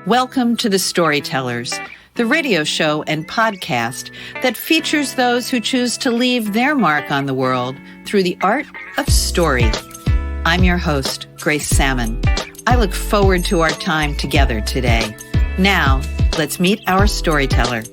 Welcome to the Storytellers, the radio show and podcast that features those who choose to leave their mark on the world through the art of story. I'm your host, Grace Sammon. I look forward to our time together today. Now, let's meet our storyteller.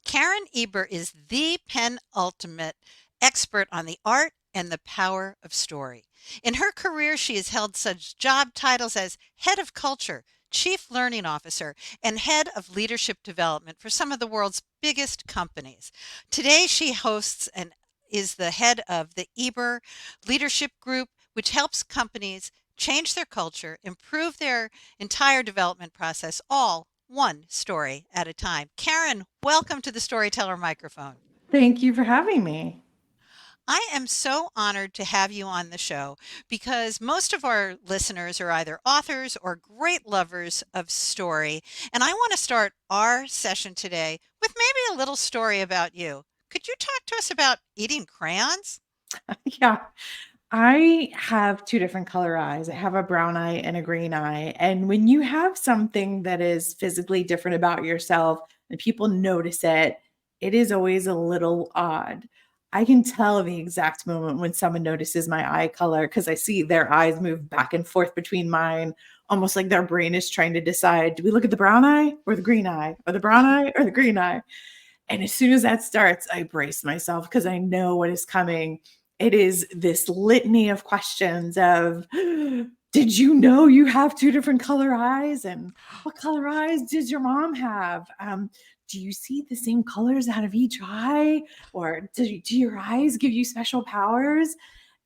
Karen Eber is the Penultimate expert on the art and the power of story. In her career, she has held such job titles as Head of Culture, Chief Learning Officer, and Head of Leadership Development for some of the world's biggest companies. Today, she hosts and is the head of the Eber Leadership Group, which helps companies change their culture, improve their entire development process, all one story at a time. Karen, welcome to the Storyteller microphone. Thank you for having me. I am so honored to have you on the show because most of our listeners are either authors or great lovers of story. And I want to start our session today with maybe a little story about you. Could you talk to us about eating crayons? Yeah, I have two different color eyes. I have a brown eye and a green eye. And when you have something that is physically different about yourself and people notice it, it is always a little odd. I can tell the exact moment when someone notices my eye color because I see their eyes move back and forth between mine, almost like their brain is trying to decide, do we look at the brown eye or the green eye, or the brown eye or the green eye? And as soon as that starts, I brace myself because I know what is coming. It is this litany of questions of, did you know you have two different color eyes? And what color eyes did your mom have? Do you see the same colors out of each eye? Or do your eyes give you special powers?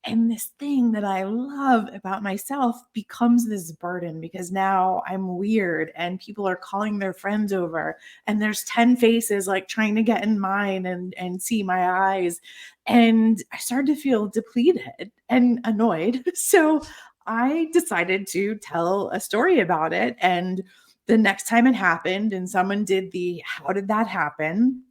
And this thing that I love about myself becomes this burden because now I'm weird and people are calling their friends over and there's 10 faces like trying to get in mine and see my eyes. And I started to feel depleted and annoyed. So I decided to tell a story about it. And the next time it happened and someone did the, how did that happen?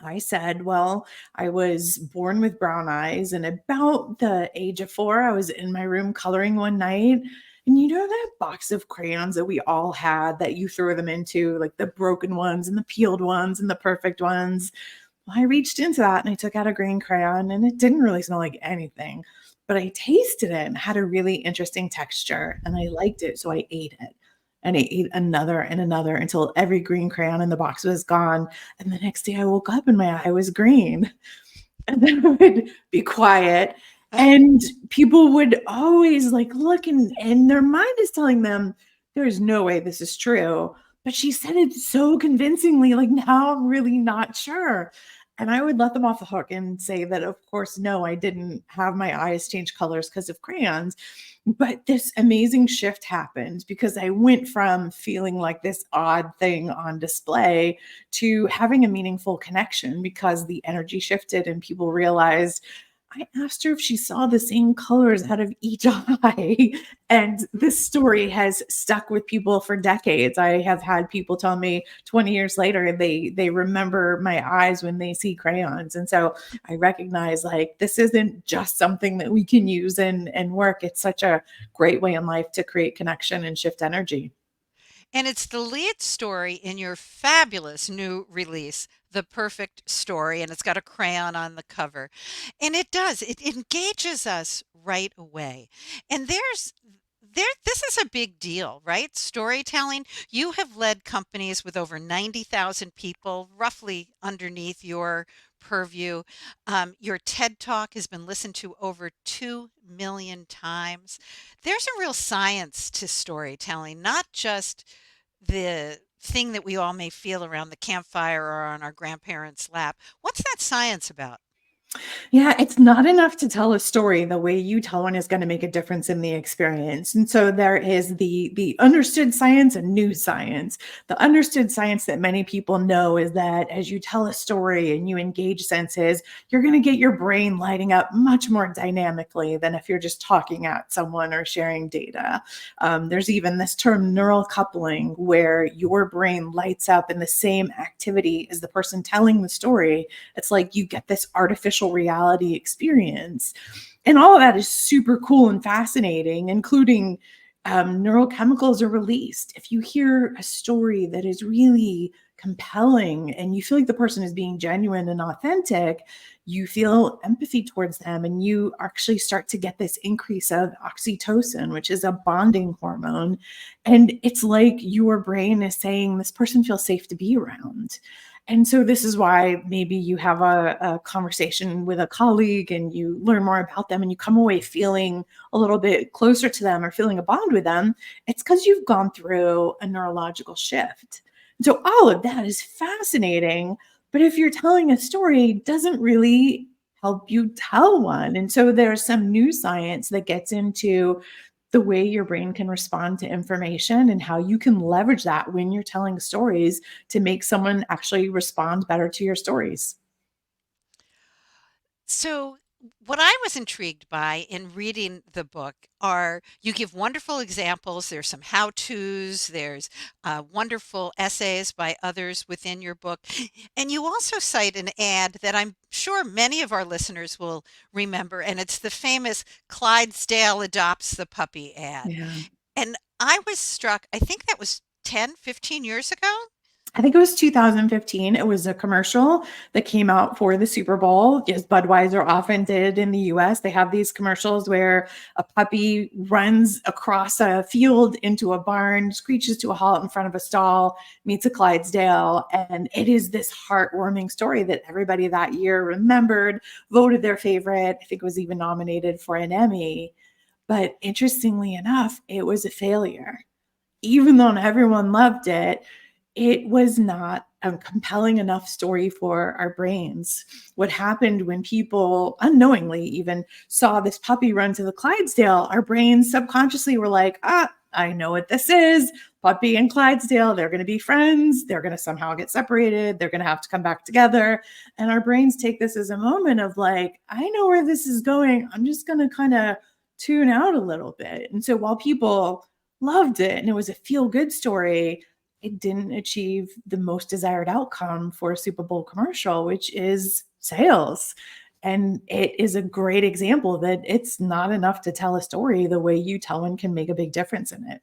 I said, well, I was born with brown eyes, and about the age of 4, I was in my room coloring one night. And you know that box of crayons that we all had that you throw them into, like the broken ones and the peeled ones and the perfect ones? Well, I reached into that and I took out a green crayon, and it didn't really smell like anything, but I tasted it and had a really interesting texture and I liked it. So I ate it. And I ate another and another until every green crayon in the box was gone. And the next day I woke up and my eye was green. And then I would be quiet. And people would always like look and their mind is telling them, there's no way this is true. But she said it so convincingly, like now I'm really not sure. And I would let them off the hook and say that, of course, no, I didn't have my eyes change colors because of crayons. But this amazing shift happened because I went from feeling like this odd thing on display to having a meaningful connection because the energy shifted and people realized. I asked her if she saw the same colors out of each eye. And this story has stuck with people for decades. I have had people tell me 20 years later, they remember my eyes when they see crayons. And so I recognize like, this isn't just something that we can use and work. It's such a great way in life to create connection and shift energy. And it's the lead story in your fabulous new release, The Perfect Story, and it's got a crayon on the cover. And it engages us right away. And this is a big deal, right? Storytelling. You have led companies with over 90,000 people, roughly underneath your purview. Your TED Talk has been listened to over 2 million times. There's a real science to storytelling, not just the thing that we all may feel around the campfire or on our grandparents' lap. What's that science about? Yeah, it's not enough to tell a story. The way you tell one is going to make a difference in the experience. And so there is the understood science and new science. The understood science that many people know is that as you tell a story and you engage senses, you're going to get your brain lighting up much more dynamically than if you're just talking at someone or sharing data. There's even this term neural coupling where your brain lights up in the same activity as the person telling the story. It's like you get this artificial reality experience. And all of that is super cool and fascinating, including neurochemicals are released. If you hear a story that is really compelling and you feel like the person is being genuine and authentic, you feel empathy towards them and you actually start to get this increase of oxytocin, which is a bonding hormone. And it's like your brain is saying, this person feels safe to be around. And so this is why maybe you have a conversation with a colleague and you learn more about them and you come away feeling a little bit closer to them or feeling a bond with them. It's because you've gone through a neurological shift. So all of that is fascinating. But if you're telling a story, it doesn't really help you tell one. And so there's some new science that gets into the way your brain can respond to information and how you can leverage that when you're telling stories to make someone actually respond better to your stories. So, what I was intrigued by in reading the book are you give wonderful examples. There's some how-tos, there's wonderful essays by others within your book. And you also cite an ad that I'm sure many of our listeners will remember, and it's the famous Clydesdale adopts the puppy ad. Yeah. And I was struck, I think that was 10, 15 years ago. I think it was 2015. It was a commercial that came out for the Super Bowl, as Budweiser often did in the US. They have these commercials where a puppy runs across a field into a barn, screeches to a halt in front of a stall, meets a Clydesdale. And it is this heartwarming story that everybody that year remembered, voted their favorite. I think it was even nominated for an Emmy. But interestingly enough, it was a failure. Even though everyone loved it, it was not a compelling enough story for our brains. What happened when people unknowingly even saw this puppy run to the Clydesdale, our brains subconsciously were like, I know what this is. Puppy and Clydesdale, they're going to be friends. They're going to somehow get separated. They're going to have to come back together. And our brains take this as a moment of like, I know where this is going. I'm just going to kind of tune out a little bit. And so while people loved it and it was a feel good story, it didn't achieve the most desired outcome for a Super Bowl commercial, which is sales. And it is a great example that it's not enough to tell a story. The way you tell one can make a big difference in it.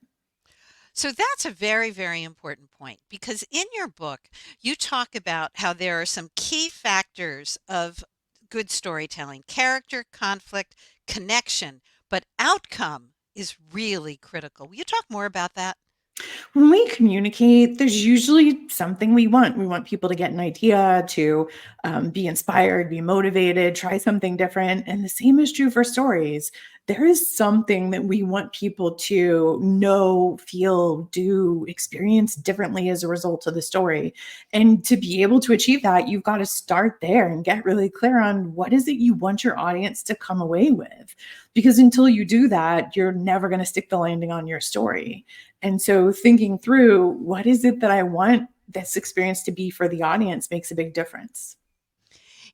So that's a very, very important point because in your book, you talk about how there are some key factors of good storytelling: character, conflict, connection, but outcome is really critical. Will you talk more about that? When we communicate, there's usually something we want. We want people to get an idea, to be inspired, be motivated, try something different. And the same is true for stories. There is something that we want people to know, feel, do, experience differently as a result of the story. And to be able to achieve that, you've got to start there and get really clear on what is it you want your audience to come away with. Because until you do that, you're never going to stick the landing on your story. And so thinking through what is it that I want this experience to be for the audience makes a big difference.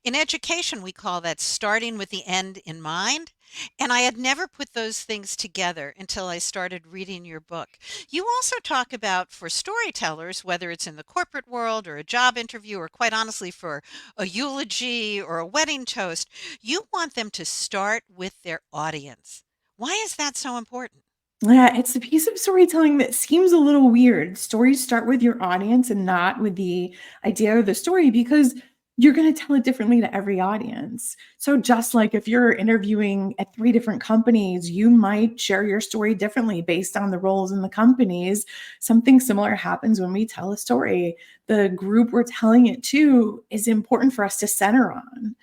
In education, we call that starting with the end in mind. And I had never put those things together until I started reading your book. You also talk about for storytellers, whether it's in the corporate world or a job interview, or quite honestly, for a eulogy or a wedding toast, you want them to start with their audience. Why is that so important? Yeah, it's a piece of storytelling that seems a little weird. Stories start with your audience and not with the idea of the story because you're going to tell it differently to every audience. So, just like if you're interviewing at three different companies, you might share your story differently based on the roles in the companies. Something similar happens when we tell a story. The group we're telling it to is important for us to center on.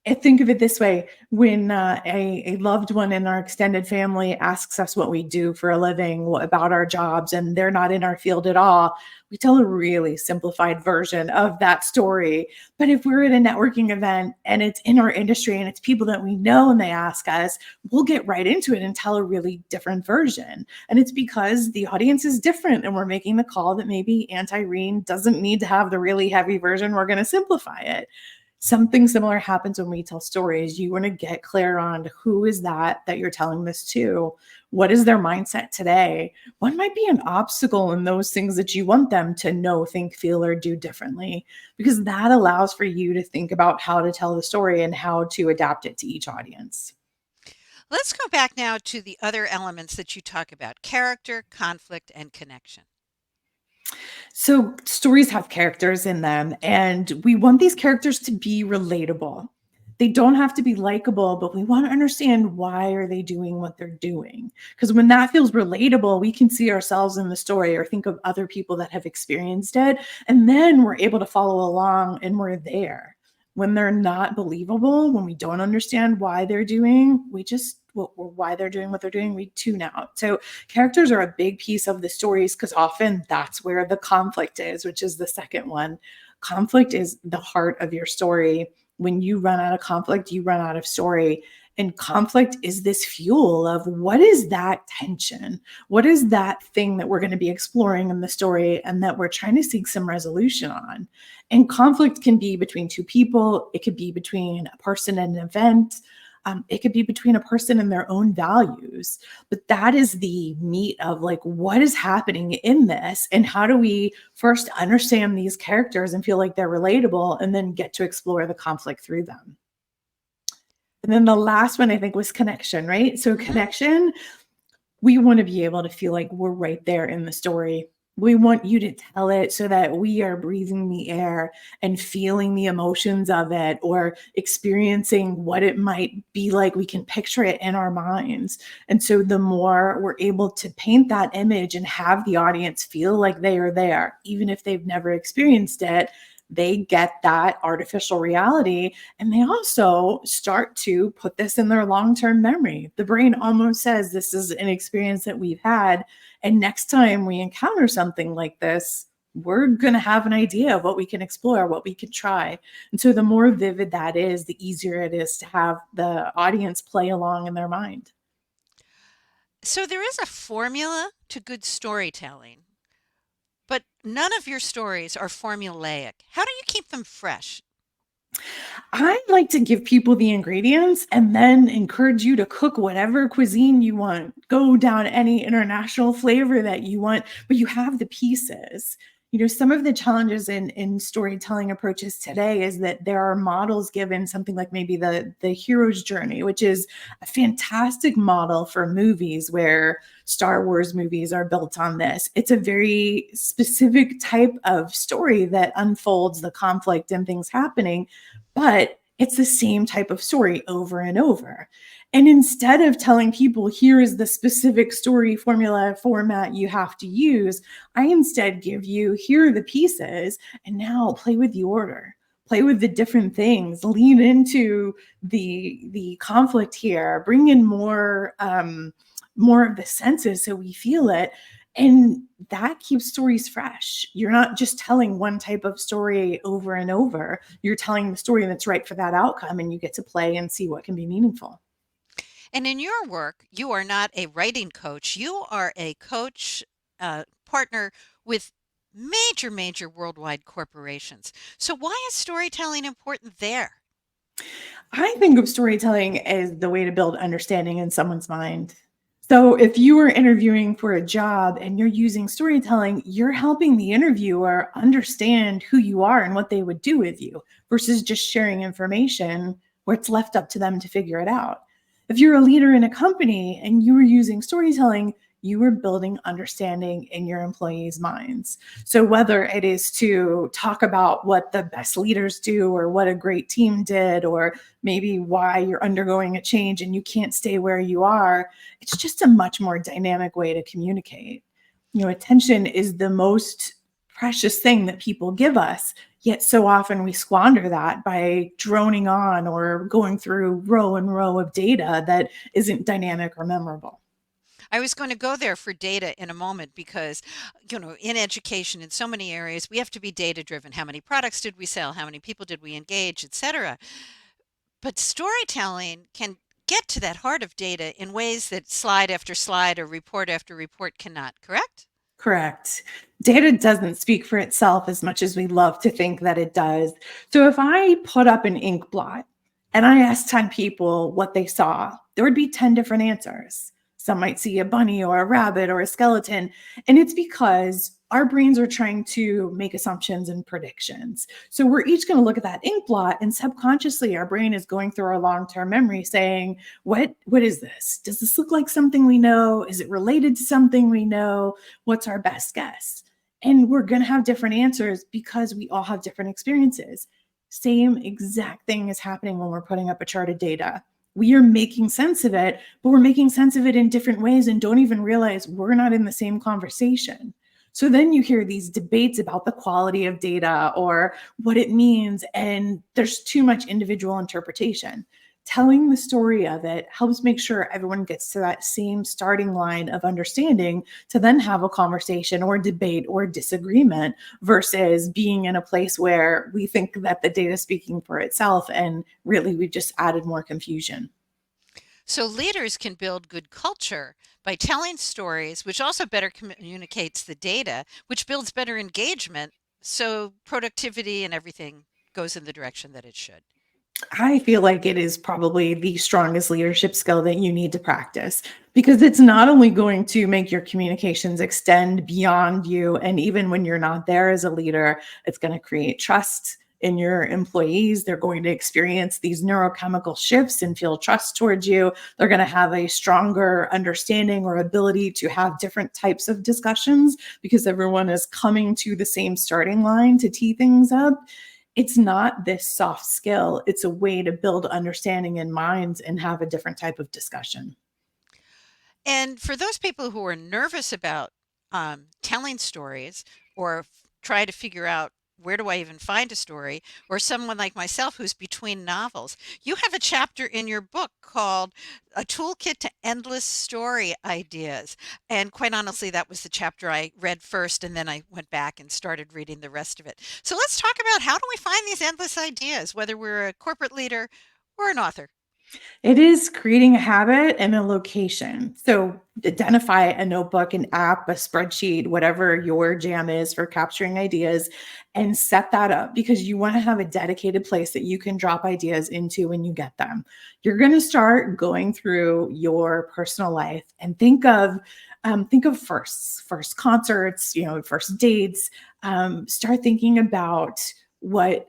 I think of it this way. When a loved one in our extended family asks us what we do for a living, about our jobs, and they're not in our field at all, we tell a really simplified version of that story. But if we're at a networking event and it's in our industry and it's people that we know and they ask us, we'll get right into it and tell a really different version. And it's because the audience is different and we're making the call that maybe Aunt Irene doesn't need to have the really heavy version. We're going to simplify it. Something similar happens when we tell stories. You want to get clear on who is that you're telling this to? What is their mindset today? What might be an obstacle in those things that you want them to know, think, feel, or do differently? Because that allows for you to think about how to tell the story and how to adapt it to each audience. Let's go back now to the other elements that you talk about: character, conflict, and connection. So stories have characters in them, and we want these characters to be relatable. They don't have to be likable, but we want to understand why are they doing what they're doing. Because when that feels relatable, we can see ourselves in the story or think of other people that have experienced it, and then we're able to follow along and we're there. When they're not believable, when we don't understand why they're doing, why they're doing what they're doing, we tune out. So characters are a big piece of the stories because often that's where the conflict is, which is the second one. Conflict is the heart of your story. When you run out of conflict, you run out of story. And conflict is this fuel of what is that tension? What is that thing that we're going to be exploring in the story and that we're trying to seek some resolution on? And conflict can be between two people, it could be between a person and an event. It could be between a person and their own values, but that is the meat of like what is happening in this, and how do we first understand these characters and feel like they're relatable, and then get to explore the conflict through them. And then the last one I think was connection, right? So connection, we want to be able to feel like we're right there in the story. We want you to tell it so that we are breathing the air and feeling the emotions of it or experiencing what it might be like. We can picture it in our minds. And so the more we're able to paint that image and have the audience feel like they are there, even if they've never experienced it, they get that artificial reality, and they also start to put this in their long-term memory. The brain almost says this is an experience that we've had, and next time we encounter something like this, we're going to have an idea of what we can explore, what we could try. And so the more vivid that is, the easier it is to have the audience play along in their mind. So there is a formula to good storytelling, but none of your stories are formulaic. How do you keep them fresh? I like to give people the ingredients and then encourage you to cook whatever cuisine you want. Go down any international flavor that you want, but you have the pieces. You know, some of the challenges in storytelling approaches today is that there are models given, something like maybe the hero's journey, which is a fantastic model for movies where Star Wars movies are built on this. It's a very specific type of story that unfolds the conflict and things happening, but it's the same type of story over and over. And instead of telling people, here is the specific story formula format you have to use, I instead give you, here are the pieces, and now play with the order. Play with the different things. Lean into the conflict here. Bring in more of the senses so we feel it. And that keeps stories fresh. You're not just telling one type of story over and over. You're telling the story that's right for that outcome, and you get to play and see what can be meaningful. And in your work, you are not a writing coach. You are a coach partner with major worldwide corporations. So why is storytelling important there? I think of storytelling as the way to build understanding in someone's mind. So if you are interviewing for a job and you're using storytelling, you're helping the interviewer understand who you are and what they would do with you versus just sharing information where it's left up to them to figure it out. If you're a leader in a company and you are using storytelling, you are building understanding in your employees' minds. So whether it is to talk about what the best leaders do or what a great team did, or maybe why you're undergoing a change and you can't stay where you are, it's just a much more dynamic way to communicate. You know, attention is the most precious thing that people give us. Yet so often we squander that by droning on or going through row and row of data that isn't dynamic or memorable. I was going to go there for data in a moment because, in education, in so many areas, we have to be data driven. How many products did we sell? How many people did we engage, etc. But storytelling can get to that heart of data in ways that slide after slide or report after report cannot, correct? Correct. Data doesn't speak for itself as much as we love to think that it does. So if I put up an ink blot and I asked 10 people what they saw, there would be 10 different answers. Some might see a bunny or a rabbit or a skeleton. And it's because our brains are trying to make assumptions and predictions. So we're each going to look at that ink blot, and subconsciously our brain is going through our long-term memory saying, what is this? Does this look like something we know? Is it related to something we know? What's our best guess? And we're going to have different answers because we all have different experiences. Same exact thing is happening when we're putting up a chart of data. We are making sense of it, but we're making sense of it in different ways and don't even realize we're not in the same conversation. So then you hear these debates about the quality of data or what it means, and there's too much individual interpretation. Telling the story of it helps make sure everyone gets to that same starting line of understanding to then have a conversation or debate or disagreement versus being in a place where we think that the data is speaking for itself and really we just added more confusion. So leaders can build good culture by telling stories, which also better communicates the data, which builds better engagement. So productivity and everything goes in the direction that it should. I feel like it is probably the strongest leadership skill that you need to practice because it's not only going to make your communications extend beyond you, and even when you're not there as a leader, it's going to create trust in your employees. They're going to experience these neurochemical shifts and feel trust towards you. They're going to have a stronger understanding or ability to have different types of discussions because everyone is coming to the same starting line to tee things up. It's not this soft skill. It's a way to build understanding in minds and have a different type of discussion. And for those people who are nervous about telling stories or try to figure out where do I even find a story, or someone like myself who's between novels, you have a chapter in your book called A Toolkit to Endless Story Ideas. And quite honestly, that was the chapter I read first, and then I went back and started reading the rest of it. So let's talk about how do we find these endless ideas, whether we're a corporate leader or an author. It is creating a habit and a location. So identify a notebook, an app, a spreadsheet, whatever your jam is for capturing ideas, and set that up because you want to have a dedicated place that you can drop ideas into when you get them. You're going to start going through your personal life and think of first concerts, first dates. Start thinking about what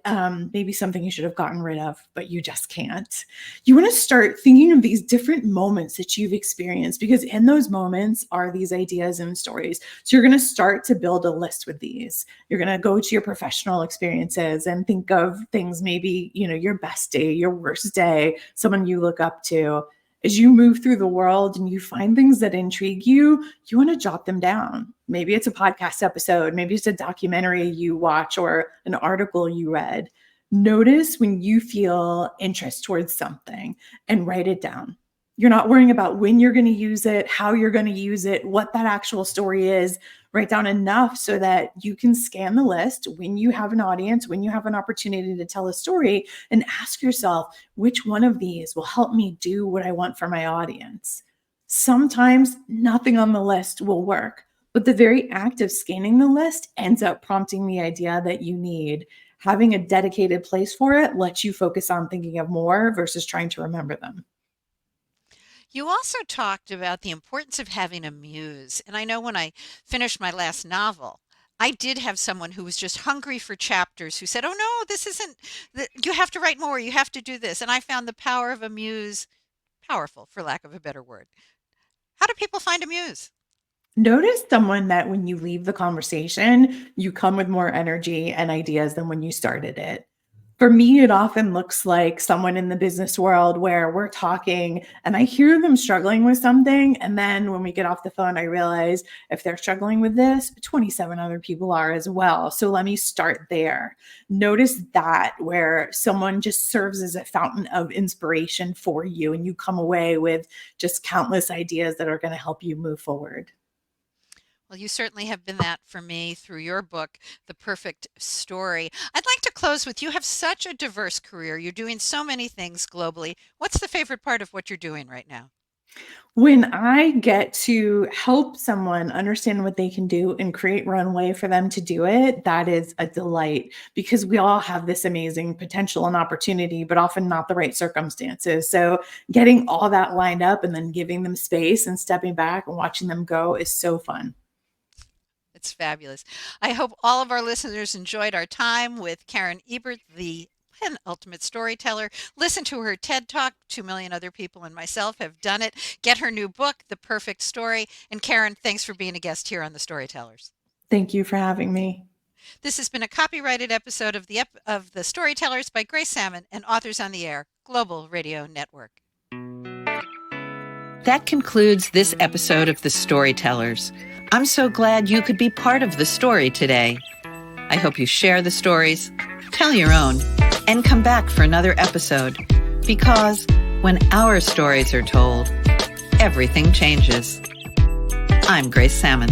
maybe something you should have gotten rid of, but you just can't. You want to start thinking of these different moments that you've experienced because in those moments are these ideas and stories. So you're going to start to build a list with these. You're going to go to your professional experiences and think of things, maybe, your best day, your worst day, someone you look up to. As you move through the world and you find things that intrigue you, you want to jot them down. Maybe it's a podcast episode, maybe it's a documentary you watch or an article you read. Notice when you feel interest towards something and write it down. You're not worrying about when you're going to use it, how you're going to use it, what that actual story is. Write down enough so that you can scan the list when you have an audience, when you have an opportunity to tell a story, and ask yourself, which one of these will help me do what I want for my audience? Sometimes nothing on the list will work, but the very act of scanning the list ends up prompting the idea that you need. Having a dedicated place for it lets you focus on thinking of more versus trying to remember them. You also talked about the importance of having a muse. And I know when I finished my last novel, I did have someone who was just hungry for chapters who said, "Oh no, this isn't, you have to write more, you have to do this." And I found the power of a muse powerful, for lack of a better word. How do people find a muse? Notice someone that when you leave the conversation, you come with more energy and ideas than when you started it. For me, it often looks like someone in the business world where we're talking and I hear them struggling with something. And then when we get off the phone, I realize if they're struggling with this, 27 other people are as well. So let me start there. Notice that where someone just serves as a fountain of inspiration for you and you come away with just countless ideas that are going to help you move forward. Well, you certainly have been that for me through your book, The Perfect Story. I'd like to close with you have such a diverse career. You're doing so many things globally. What's the favorite part of what you're doing right now? When I get to help someone understand what they can do and create runway for them to do it, that is a delight because we all have this amazing potential and opportunity, but often not the right circumstances. So getting all that lined up and then giving them space and stepping back and watching them go is so fun. It's fabulous. I hope all of our listeners enjoyed our time with Karen Eber, the Penultimate Storyteller. Listen to her TED Talk. 2 million other people and myself have done it. Get her new book, The Perfect Story. And Karen, thanks for being a guest here on the Storytellers. Thank you for having me. This has been a copyrighted episode of the Storytellers by Grace Sammon and Authors on the Air, Global Radio Network. That concludes this episode of the Storytellers. I'm so glad you could be part of the story today. I hope you share the stories, tell your own, and come back for another episode. Because when our stories are told, everything changes. I'm Grace Sammon.